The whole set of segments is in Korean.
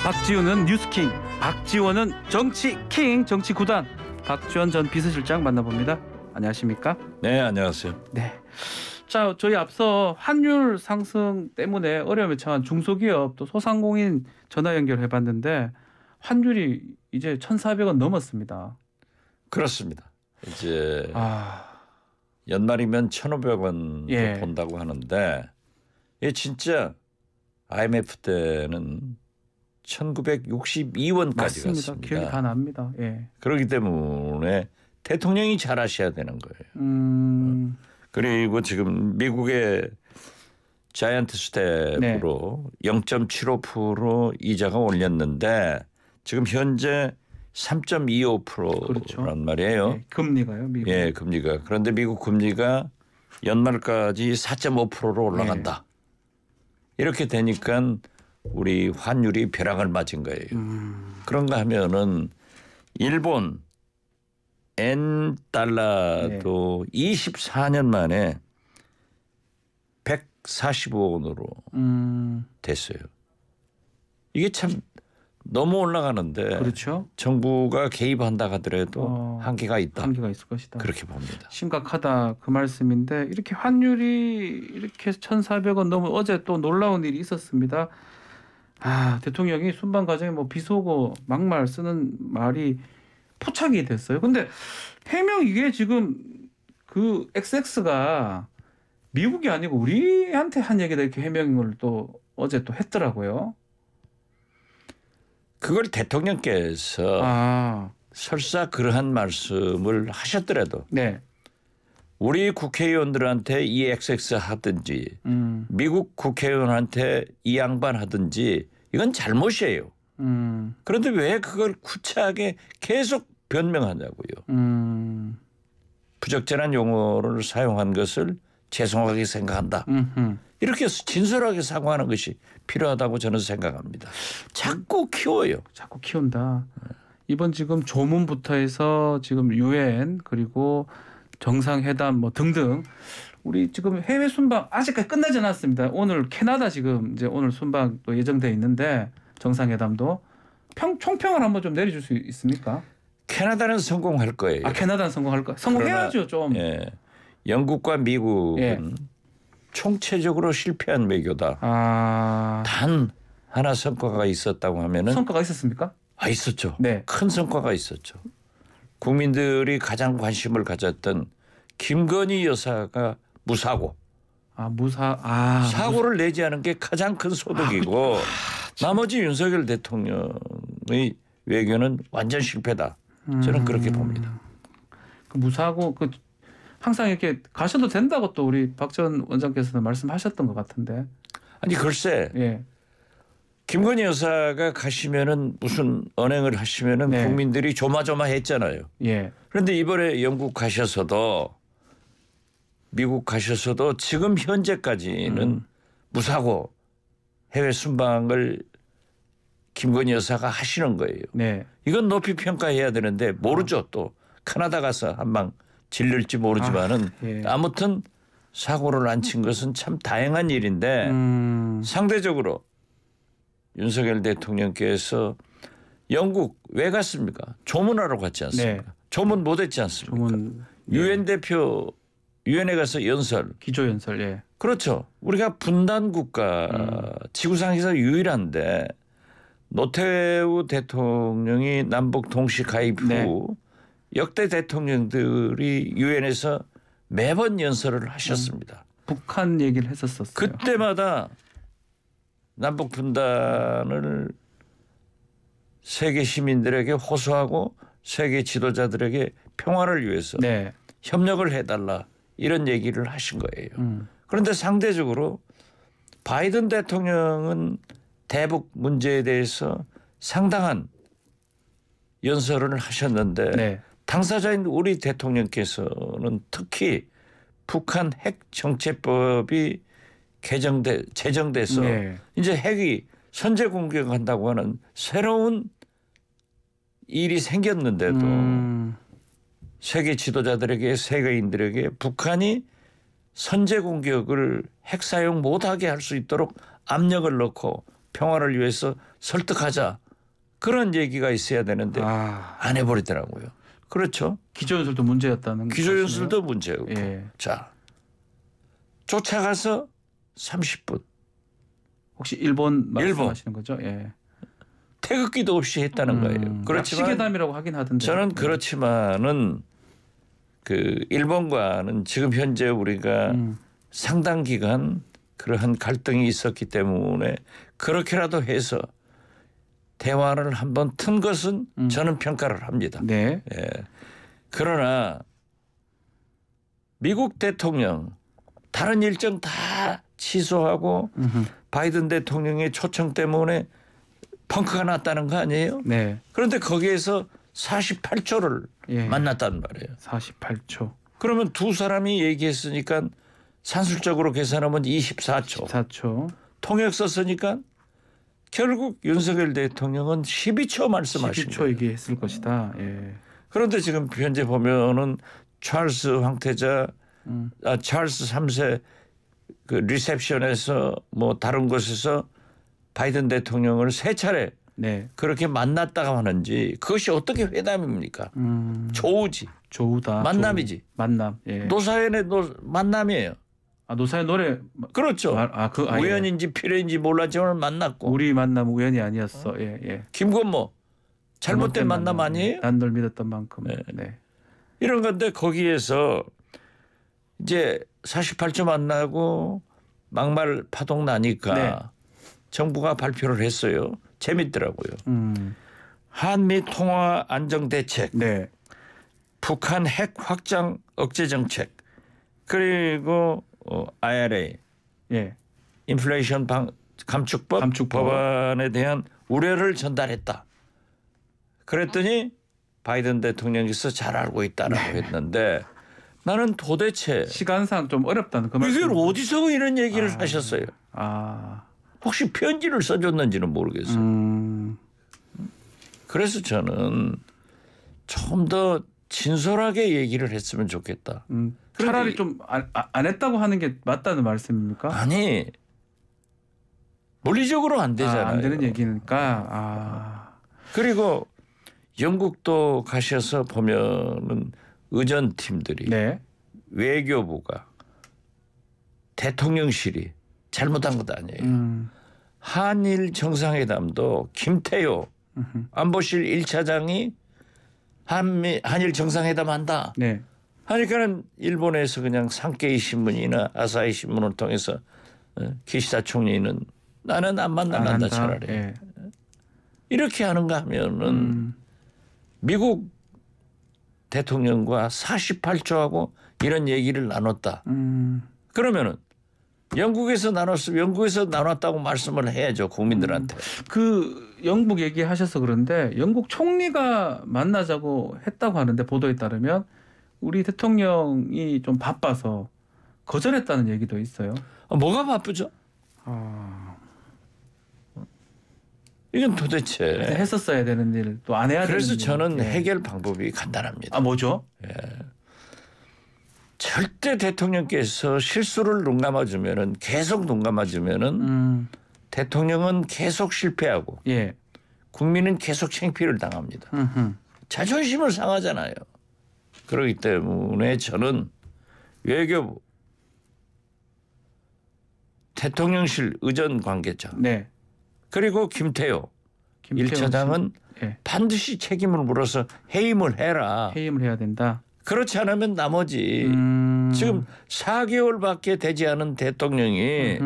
박지훈은 뉴스킹, 박지원은 정치킹, 정치구단 박지원 전 비서실장 만나봅니다. 안녕하십니까? 네, 안녕하세요. 네. 자, 저희 앞서 환율 상승 때문에 어려움에 처한 중소기업 또 소상공인 전화 연결해봤는데 환율이 이제 1,400원 넘었습니다. 그렇습니다. 이제 연말이면 1,500원 예. 본다고 하는데 이게 진짜 IMF 때는 1,962원까지 맞습니다. 갔습니다. 기억이 다 납니다. 예. 그렇기 때문에 대통령이 잘하셔야 되는 거예요. 그리고 지금 미국의 자이언트 스텝으로 0.75% 이자가 올렸는데 지금 현재 3.25%란 그렇죠. 말이에요. 예, 금리가요, 미국. 예, 금리가. 그런데 미국 금리가 연말까지 4.5%로 올라간다. 이렇게 되니까 우리 환율이 벼락을 맞은 거예요. 그런가 하면은 일본 엔 달러도 24년 만에 145원으로 됐어요. 이게 참 너무 올라가는데 그렇죠. 정부가 개입한다 하더라도 한계가 있다. 한계가 있을 것이다. 그렇게 봅니다. 심각하다 그 말씀인데 이렇게 환율이 이렇게 1,400원 넘은 어제 또 놀라운 일이 있었습니다. 대통령이 순방 과정에 뭐 비속어 막말 쓰는 말이 포착이 됐어요. 근데 해명 이게 지금 그 XX가 미국이 아니고 우리한테 한 얘기다 이렇게 해명을 또 어제 또 했더라고요. 그걸 대통령께서 설사 그러한 말씀을 하셨더라도 네. 우리 국회의원들한테 이 XX 하든지 미국 국회의원한테 이 양반 하든지 이건 잘못이에요. 그런데 왜 그걸 구차하게 계속 변명하냐고요. 부적절한 용어를 사용한 것을 죄송하게 생각한다. 이렇게 진솔하게 사과하는 것이 필요하다고 저는 생각합니다. 자꾸 키워요. 자꾸 키운다. 이번 지금 조문부터 해서 지금 UN 그리고 정상회담 뭐 등등 우리 지금 해외 순방 아직까지 끝나지 않았습니다. 오늘 캐나다 지금 이제 오늘 순방 또 예정돼 있는데 정상회담도 총평을 한번 좀 내려줄 수 있습니까? 캐나다는 성공할 거예요. 캐나다는 성공할 거. 성공해야죠 좀. 예, 영국과 미국은 예. 총체적으로 실패한 외교다. 단 하나 성과가 있었다고 하면은 성과가 있었습니까? 있었죠. 네. 큰 성과가 있었죠. 국민들이 가장 관심을 가졌던 김건희 여사가 무사고. 사고를 내지 않은 게 가장 큰 소득이고 나머지 윤석열 대통령의 외교는 완전 실패다. 저는 그렇게 봅니다. 그 무사고 항상 이렇게 가셔도 된다고 또 우리 박 전 원장께서는 말씀하셨던 것 같은데. 아니 글쎄. 예. 김건희 여사가 가시면은 무슨 언행을 하시면은 네. 국민들이 조마조마했잖아요. 예. 그런데 이번에 영국 가셔서도 미국 가셔서도 지금 현재까지는 무사고 해외 순방을 김건희 여사가 하시는 거예요. 네. 이건 높이 평가해야 되는데 모르죠. 또 캐나다 가서 한방 질릴지 모르지만은 예. 아무튼 사고를 안 친 것은 참 다행한 일인데 상대적으로 윤석열 대통령께서 영국 왜 갔습니까? 조문하러 갔지 않습니까? 네. 조문 못했지 않습니까? 유엔 대표 유엔에 가서 연설. 기조연설. 예. 그렇죠. 우리가 분단 국가 지구상에서 유일한데 노태우 대통령이 남북 동시 가입 후 역대 대통령들이 유엔에서 매번 연설을 하셨습니다. 북한 얘기를 했었어요. 그때마다 남북 분단을 세계 시민들에게 호소하고 세계 지도자들에게 평화를 위해서 협력을 해달라 이런 얘기를 하신 거예요. 그런데 상대적으로 바이든 대통령은 대북 문제에 대해서 상당한 연설을 하셨는데 당사자인 우리 대통령께서는 특히 북한 핵 정체법이 제정돼서 이제 핵이 선제 공격한다고 하는 새로운 일이 생겼는데도 세계 지도자들에게 세계인들에게 북한이 선제 공격을 핵 사용 못하게 할 수 있도록 압력을 넣고 평화를 위해서 설득하자. 그런 얘기가 있어야 되는데 안 해버리더라고요. 그렇죠. 기조연설도 문제였다는 기조연설도 문제였고. 예. 자, 쫓아가서 30분. 혹시 일본 말씀하시는 거죠? 예. 태극기도 없이 했다는 거예요. 그렇지만 시계담이라고 하긴 하던데. 저는 그렇지만은 그 일본과는 지금 현재 우리가 상당 기간 그러한 갈등이 있었기 때문에 그렇게라도 해서 대화를 한번 튼 것은 저는 평가를 합니다. 네. 예. 그러나 미국 대통령 다른 일정 다 취소하고 바이든 대통령의 초청 때문에 펑크가 났다는 거 아니에요? 네. 그런데 거기에서 48초를 예. 만났단 말이에요. 48초. 그러면 두 사람이 얘기했으니까 산술적으로 계산하면 24초. 4초. 통역 썼으니까 결국 윤석열 대통령은 12초 말씀하신 12초 거예요. 얘기했을 것이다. 예. 그런데 지금 현재 보면은 찰스 황태자, 찰스 3세 그 리셉션에서 뭐 다른 곳에서 바이든 대통령을 세 차례 네. 그렇게 만났다가 하는지 그것이 어떻게 회담입니까? 조우지. 조우다. 만남이지. 조우. 만남. 예. 노사연의 만남이에요. 노사의 노래. 그렇죠. 예. 우연인지 필연인지 몰랐지만 만났고. 우리 만남 우연이 아니었어. 예, 예. 김건모 잘못된 만남 아니에요? 난 널 믿었던 만큼. 네. 네. 이런 건데 거기에서 이제 48초 만나고 막말 파동 나니까 네. 정부가 발표를 했어요. 재밌더라고요. 한미 통화 안정 대책, 네. 북한 핵 확장 억제 정책, 그리고 IRA, 예. 인플레이션 감축법 법안에 대한 우려를 전달했다. 그랬더니 바이든 대통령께서 잘 알고 있다라고 했는데 나는 도대체 시간상 좀 어렵다는 그 말씀. 이걸 어디서 이런 얘기를 하셨어요? 혹시 편지를 써줬는지는 모르겠어요. 그래서 저는 좀 더 진솔하게 얘기를 했으면 좋겠다. 차라리 좀 안 했다고 하는 게 맞다는 말씀입니까? 아니 물리적으로 안 되잖아요. 안 되는 얘기니까. 그리고 영국도 가셔서 보면은 의전팀들이 네. 외교부가 대통령실이 잘못한 것 아니에요. 한일 정상회담도 김태효 안보실 1차장이 한일 정상회담 한다. 네. 하니까는 일본에서 그냥 산케이 신문이나 아사히 신문을 통해서 기시다 총리는 나는 안 만난다 차라리. 예. 이렇게 하는가 하면은 미국 대통령과 48초하고 이런 얘기를 나눴다. 그러면은 영국에서 나눴으면 영국에서 나눴다고 말씀을 해야죠 국민들한테. 그 영국 얘기하셔서 그런데 영국 총리가 만나자고 했다고 하는데 보도에 따르면 우리 대통령이 좀 바빠서 거절했다는 얘기도 있어요. 뭐가 바쁘죠? 이건 도대체 했었어야 되는 일 또 안 해야 되는 일. 그래서 저는 해결 방법이 간단합니다. 뭐죠? 예. 절대 대통령께서 실수를 눈 감아주면은 계속 눈 감아주면은 대통령은 계속 실패하고 예. 국민은 계속 창피를 당합니다. 자존심을 상하잖아요. 그렇기 때문에 저는 외교부 대통령실 의전 관계자 네. 그리고 김태효 1차장은 예. 반드시 책임을 물어서 해임을 해라. 해임을 해야 된다. 그렇지 않으면 나머지 지금 4개월밖에 되지 않은 대통령이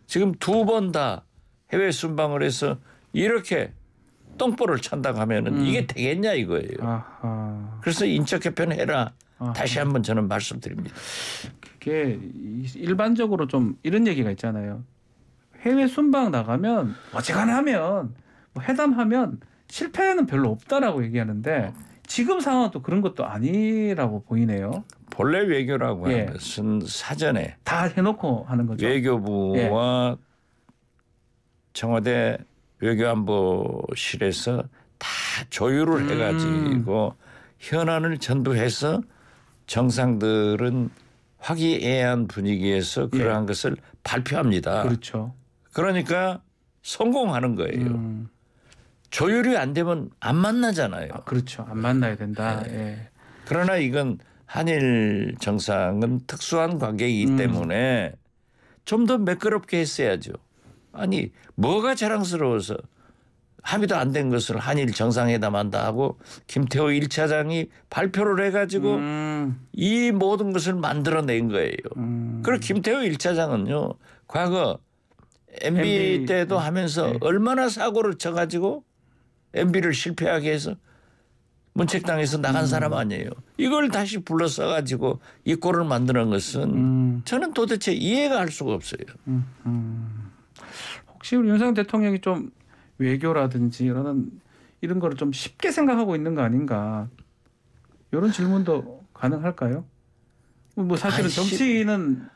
지금 2번 다 해외 순방을 해서 이렇게 똥볼을 찬다고 하면은 이게 되겠냐 이거예요. 그래서 인적 개편해라. 다시 한번 저는 말씀드립니다. 그게 일반적으로 좀 이런 얘기가 있잖아요. 해외 순방 나가면 어지간하면 뭐 회담하면 실패는 별로 없다라고 얘기하는데 지금 상황은 또 그런 것도 아니라고 보이네요. 본래 외교라고 하는 것은 사전에 다 해놓고 하는 거죠. 외교부와 청와대 외교안보실에서 다 조율을 해가지고 현안을 전부해서 정상들은 화기애애한 분위기에서 그러한 것을 발표합니다. 그렇죠. 그러니까 성공하는 거예요. 조율이 안 되면 안 만나잖아요. 아, 그렇죠. 안 만나야 된다. 네. 예. 그러나 이건 한일 정상은 특수한 관계이기 때문에 좀 더 매끄럽게 했어야죠. 아니 뭐가 자랑스러워서 합의도 안 된 것을 한일 정상회담 한다 하고 김태호 1차장이 발표를 해가지고 이 모든 것을 만들어낸 거예요. 그리고 김태호 1차장은요. 과거 MB 때도 하면서 네. 얼마나 사고를 쳐가지고 MB를 실패하게 해서 문책당에서 나간 사람 아니에요. 이걸 다시 불러서 가지고 이 꼴을 만드는 것은 저는 도대체 이해가 할 수가 없어요. 혹시 우리 윤석열 대통령이 좀 외교라든지 이런 거를 좀 쉽게 생각하고 있는 거 아닌가? 이런 질문도 가능할까요? 뭐 사실은 정치인은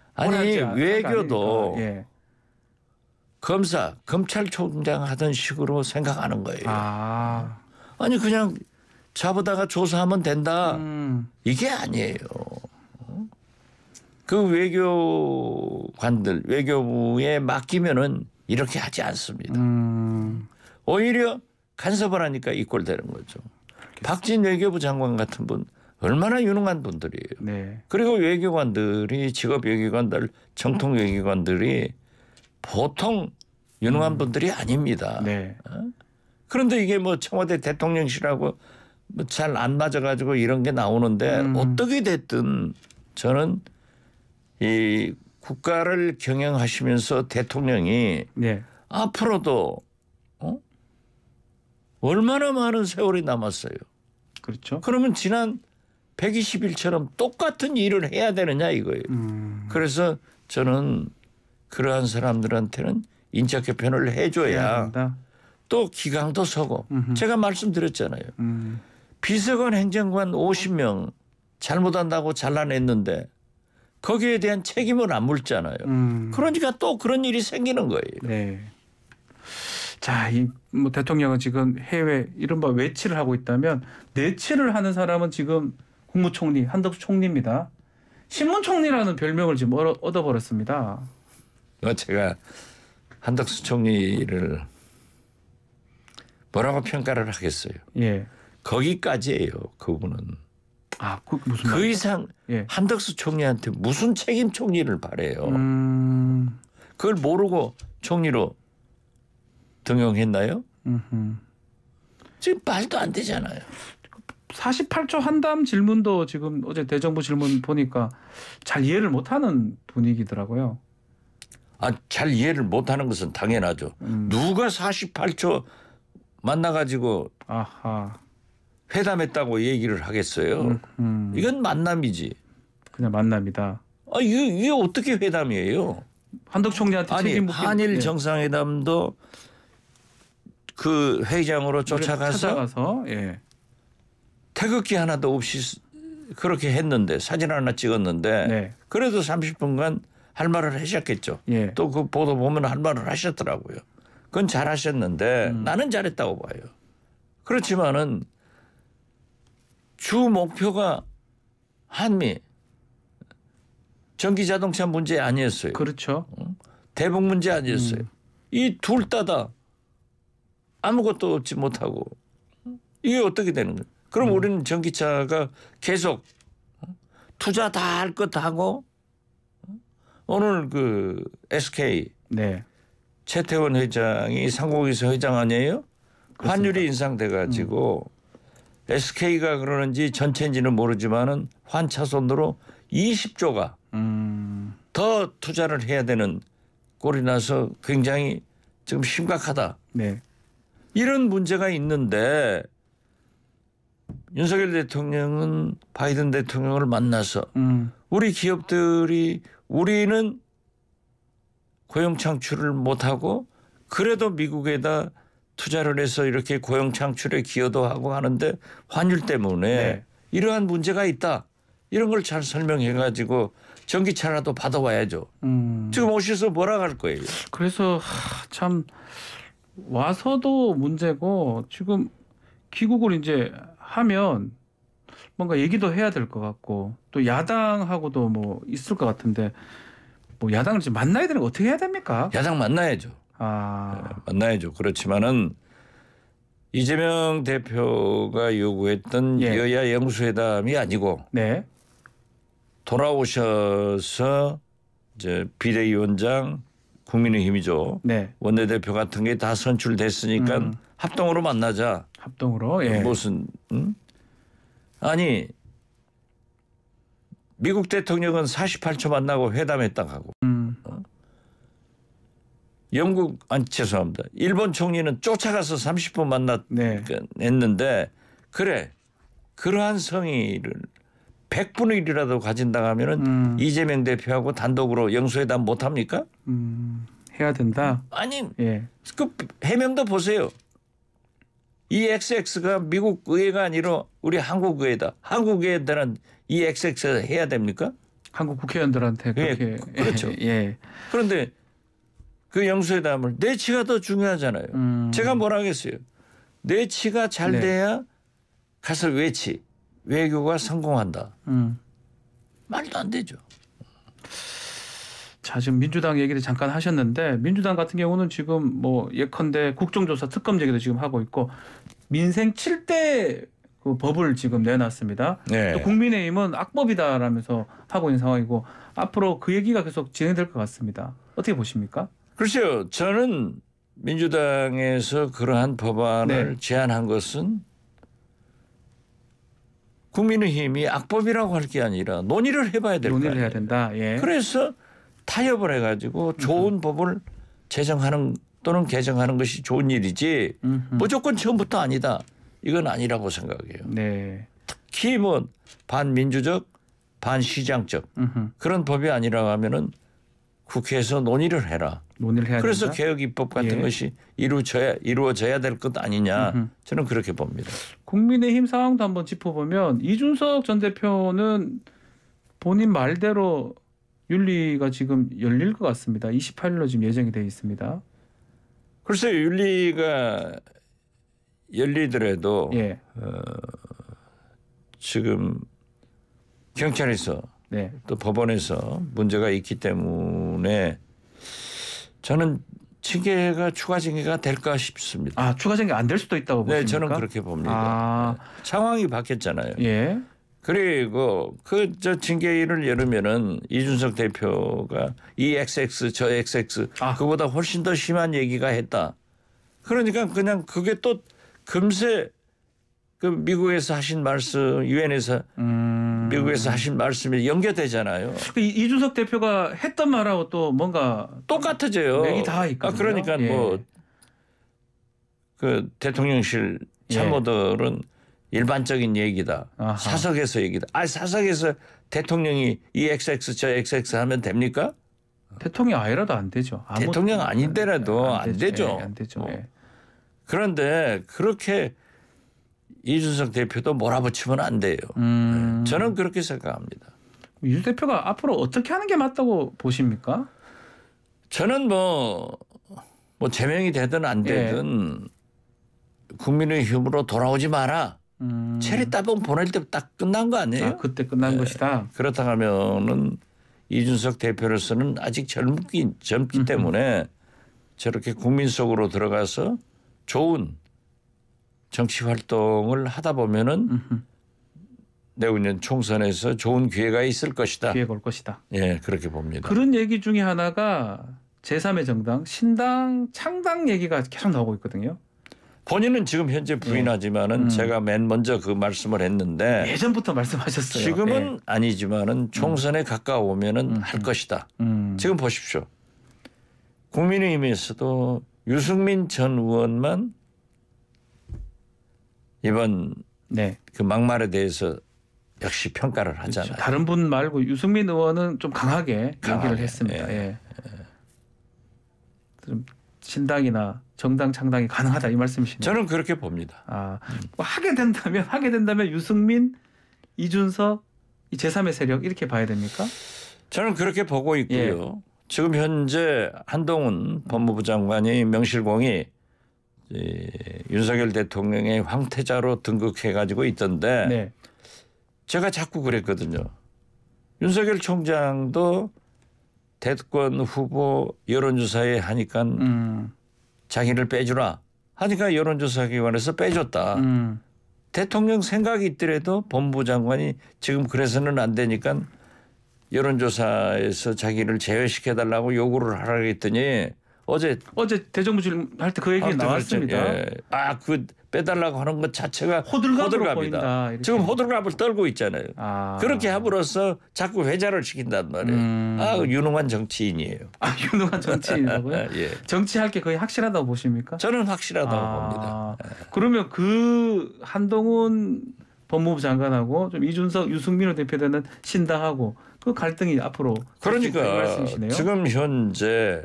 외교도 예. 검찰총장 하던 식으로 생각하는 거예요. 아. 아니 그냥 잡아다가 조사하면 된다. 이게 아니에요. 그 외교관들 외교부에 맡기면은 이렇게 하지 않습니다. 오히려 간섭을 하니까 이 꼴 되는 거죠. 박진 외교부 장관 같은 분 얼마나 유능한 분들이에요. 네. 그리고 외교관들이 직업 외교관들 정통 외교관들이 보통 유능한 분들이 아닙니다. 네. 그런데 이게 뭐 청와대 대통령실하고 뭐 잘 안 맞아가지고 이런 게 나오는데 어떻게 됐든 저는 이 국가를 경영하시면서 대통령이 네. 앞으로도 얼마나 많은 세월이 남았어요. 그렇죠. 그러면 지난 120일처럼 똑같은 일을 해야 되느냐 이거예요. 그래서 저는 그러한 사람들한테는 인적 개편을 해줘야 또 기강도 서고 제가 말씀드렸잖아요. 비서관 행정관 50명 잘못한다고 잘라냈는데 거기에 대한 책임을 안 물잖아요. 그러니까 또 그런 일이 생기는 거예요. 네. 자, 뭐 대통령은 지금 해외 이른바 외치를 하고 있다면 내치를 하는 사람은 지금 국무총리 한덕수 총리입니다. 신문총리라는 별명을 지금 얻어버렸습니다. 제가 한덕수 총리를 뭐라고 평가를 하겠어요. 예. 거기까지예요. 그분은. 아, 무슨 그 이상 예. 한덕수 총리한테 무슨 책임 총리를 바래요. 그걸 모르고 총리로 등용했나요? 지금 말도 안 되잖아요. 48조 한담 질문도 지금 어제 대정부 질문 보니까 잘 이해를 못하는 분위기더라고요. 아, 잘 이해를 못하는 것은 당연하죠. 누가 48조 만나가지고 아하. 회담했다고 얘기를 하겠어요. 이건 만남이지. 그냥 만남이다. 아, 이게 어떻게 회담이에요? 한덕 총리한테 아니 책임 묻기. 한일 예. 정상회담도 그 회장으로 쫓아가서 예. 태극기 하나도 없이 그렇게 했는데 사진 하나 찍었는데 네. 그래도 30분간 할 말을 하셨겠죠. 예. 또 그 보도 보면 할 말을 하셨더라고요. 그건 잘하셨는데 나는 잘했다고 봐요. 그렇지만은 주 목표가 한미 전기자동차 문제 아니었어요. 그렇죠. 대북 문제 아니었어요. 이 둘 다다 아무것도 얻지 못하고 이게 어떻게 되는 거예요? 그럼 우리는 전기차가 계속 투자 다 할 것 하고 오늘 그 SK 네. 최태원 회장이 상공회사 회장 아니에요? 그렇습니다. 환율이 인상돼 가지고 SK가 그러는지 전체인지는 모르지만은 환차손으로 20조가 더 투자를 해야 되는 꼴이 나서 굉장히 지금 심각하다. 네. 이런 문제가 있는데 윤석열 대통령은 바이든 대통령을 만나서 우리 기업들이 우리는 고용 창출을 못하고 그래도 미국에다 투자를 해서 이렇게 고용 창출에 기여도 하고 하는데 환율 때문에 네. 이러한 문제가 있다. 이런 걸 잘 설명해 가지고 전기차라도 받아와야죠. 지금 오셔서 뭐라 할 거예요. 그래서 참 와서도 문제고 지금 귀국을 이제 하면 뭔가 얘기도 해야 될 것 같고 또 야당하고도 뭐 있을 것 같은데 뭐 야당을 지금 만나야 되는 거 어떻게 해야 됩니까? 야당 만나야죠. 만나야죠. 그렇지만은 이재명 대표가 요구했던 예. 여야 영수회담이 아니고 네. 돌아오셔서 이제 비대위원장 국민의힘이죠. 네. 원내대표 같은 게 다 선출됐으니까 합동으로 만나자. 합동으로. 예. 무슨 아니 미국 대통령은 48초 만나고 회담했다고 하고 영국 죄송합니다. 일본 총리는 쫓아가서 30분 만났는데 그래 그러한 성의를 100분의 1이라도 가진다 하면은 이재명 대표하고 단독으로 영수회담 못 합니까? 해야 된다. 아니 예. 그 해명도 보세요. 이 XX가 미국 의회가 아니라 우리 한국 의회다. 한국 의회들은 이 XX 해야 됩니까? 한국 국회의원들한테 그렇게. 예, 그렇죠. 예. 그런데 그 영수회담을 내치가 더 중요하잖아요. 제가 뭐라 하겠어요. 내치가 잘 네. 돼야 가서 외교가 성공한다. 말도 안 되죠. 자, 지금 민주당 얘기를 잠깐 하셨는데 민주당 같은 경우는 지금 뭐 예컨대 국정조사 특검 얘기도 지금 하고 있고 민생 7대 그 법을 지금 내놨습니다. 네. 또 국민의힘은 악법이다라면서 하고 있는 상황이고 앞으로 그 얘기가 계속 진행될 것 같습니다. 어떻게 보십니까? 글쎄요. 저는 민주당에서 그러한 법안을 네. 제안한 것은 국민의힘이 악법이라고 할 게 아니라 논의를 해봐야 될 거 아니에요. 논의를 해야 된다. 예. 그래서 타협을 해가지고 좋은 법을 제정하는 또는 개정하는 것이 좋은 일이지 무조건 처음부터 아니다. 이건 아니라고 생각해요. 네. 특히 뭐 반민주적, 반시장적 그런 법이 아니라고 하면은 국회에서 논의를 해라. 논의를 해야 그래서 된다. 개혁 입법 같은 예. 것이 이루어져야 될 것 아니냐. 저는 그렇게 봅니다. 국민의힘 상황도 한번 짚어보면 이준석 전 대표는 본인 말대로 윤리가 지금 열릴 것 같습니다. 28일로 지금 예정이 되어 있습니다. 글쎄요. 윤리가 열리더라도 예. 지금 경찰에서 네. 또 법원에서 문제가 있기 때문에 저는 징계가 추가 징계가 될까 싶습니다. 아, 추가 징계 안 될 수도 있다고 보십니까? 네, 저는 그렇게 봅니다. 아. 상황이 바뀌었잖아요. 예. 그리고 저 징계를 열으면은 이준석 대표가 이 XX 저 XX 그보다 훨씬 더 심한 얘기가 했다. 그러니까 그냥 그게 또 금세 그 미국에서 하신 말씀 유엔에서 미국에서 하신 말씀이 연결되잖아요. 이준석 대표가 했던 말하고 또 뭔가 똑같아져요. 맥이 다 있거든요. 그러니까 예. 뭐 그 대통령실 참모들은 일반적인 얘기다. 아하. 사석에서 얘기다. 사석에서 대통령이 이 XX 저 XX 하면 됩니까? 대통령 아니라도 안 되죠. 대통령 아닌데라도 안 되죠. 안 되죠. 예. 그런데 그렇게 이준석 대표도 몰아붙이면 안 돼요. 저는 그렇게 생각합니다. 이준석 대표가 앞으로 어떻게 하는 게 맞다고 보십니까? 저는 뭐 제명이 되든 안 되든 국민의힘으로 돌아오지 마라. 체리 따봉 보낼 때 딱 끝난 거 아니에요? 그때 끝난 것이다. 그렇다 하면은 이준석 대표로서는 아직 젊기 때문에 저렇게 국민 속으로 들어가서 좋은 정치 활동을 하다 보면은 내후년 총선에서 좋은 기회가 있을 것이다. 기회가 올 것이다. 예, 그렇게 봅니다. 그런 얘기 중에 하나가 제3의 정당, 신당, 창당 얘기가 계속 나오고 있거든요. 본인은 지금 현재 부인하지만은 제가 맨 먼저 그 말씀을 했는데 예전부터 말씀하셨어요. 지금은 아니지만은 총선에 가까우면은 할 것이다. 지금 보십시오. 국민의힘에서도 유승민 전 의원만 이번 그 막말에 대해서 역시 평가를 하잖아요. 그렇죠. 다른 분 말고 유승민 의원은 좀 강하게 얘기를 했습니다. 좀 신당이나 정당 창당이 가능하다 이 말씀이시네요. 저는 그렇게 봅니다. 뭐 하게 된다면 유승민, 이준석, 이 제3의 세력 이렇게 봐야 됩니까? 저는 그렇게 보고 있고요. 지금 현재 한동훈 법무부 장관이 명실공히 윤석열 대통령의 황태자로 등극해 가지고 있던데 제가 자꾸 그랬거든요. 윤석열 총장도 대권 후보 여론조사에 하니까 자기를 빼주라 하니까 여론조사기관에서 빼줬다. 대통령 생각이 있더라도 법무부 장관이 지금 그래서는 안 되니까 여론조사에서 자기를 제외시켜달라고 요구를 하라고 했더니 어제 대정부질 할 때 그 얘기 나왔습니다. 예. 그 빼달라고 하는 것 자체가 호들갑으로 보인다. 지금 호들갑을 떨고 있잖아요. 그렇게 함으로써 자꾸 회자를 시킨단 말이에요. 유능한 정치인이에요. 유능한 정치인이라고요? 예. 정치할 게 거의 확실하다고 보십니까? 저는 확실하다고 봅니다. 그러면 그 한동훈 법무부 장관하고 좀 이준석, 유승민으로 대표되는 신당하고 그 갈등이 앞으로 그러니까 말씀이시네요. 지금 현재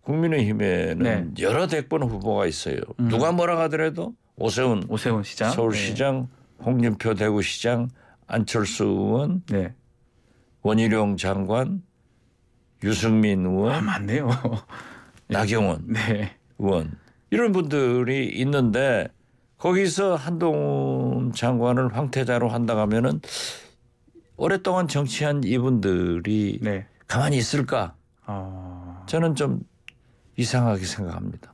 국민의힘에는 네. 여러 대권 후보가 있어요. 누가 뭐라 하더라도 오세훈 시장, 서울시장, 홍준표 대구시장, 안철수 의원, 네. 원희룡 장관, 유승민 의원, 많네요. 나경원 네. 의원 이런 분들이 있는데 거기서 한동훈 장관을 황태자로 한다고 하면은 오랫동안 정치한 이분들이 네. 가만히 있을까? 저는 좀 이상하게 생각합니다.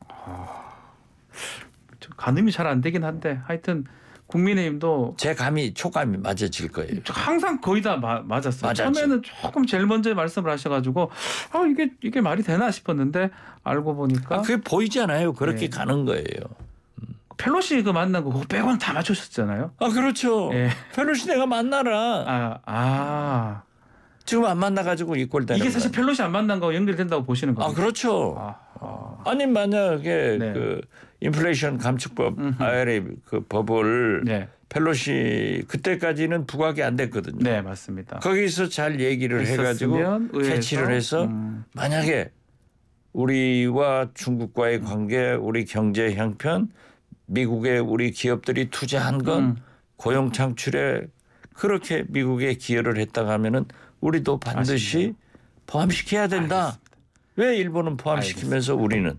가늠이 잘 안 되긴 한데 하여튼 국민의힘도 제 촉감이 맞아질 거예요. 항상 거의 다 맞았어요. 맞았죠. 처음에는 조금 제일 먼저 말씀을 하셔가지고 이게 말이 되나 싶었는데 알고 보니까 그게 보이잖아요. 그렇게 네. 가는 거예요. 펠로시 그 만난 거 그거 빼고는 다 맞추셨잖아요. 그렇죠. 네. 펠로시 내가 만나라. 지금 안 만나가지고 이 꼴 되는 이게 사실 펠로시 안 만난 거 연결된다고 보시는 거예요. 그렇죠. 아니 만약에 네. 그 인플레이션 감축법 IRA 그 법을 네. 펠로시 그때까지는 부각이 안 됐거든요. 네, 맞습니다. 거기서 잘 얘기를 해가지고 캐치를 해서 만약에 우리와 중국과의 관계, 우리 경제 형편, 미국에 우리 기업들이 투자한 건 고용 창출에 그렇게 미국에 기여를 했다가 하면은 우리도 반드시 맞습니다. 포함시켜야 된다. 알겠습니다. 왜 일본은 포함시키면서 우리는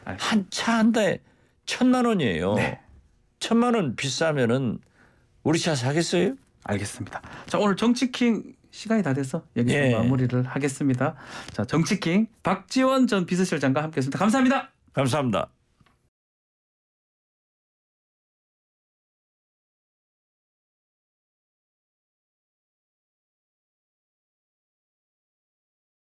한 차 한 대에 1,000만 원이에요. 네. 1,000만 원 비싸면은 우리 차 사겠어요? 알겠습니다. 자, 오늘 정치킹 시간이 다 돼서 여기서 예. 마무리를 하겠습니다. 자, 정치킹 박지원 전 비서실장과 함께했습니다. 감사합니다. 감사합니다.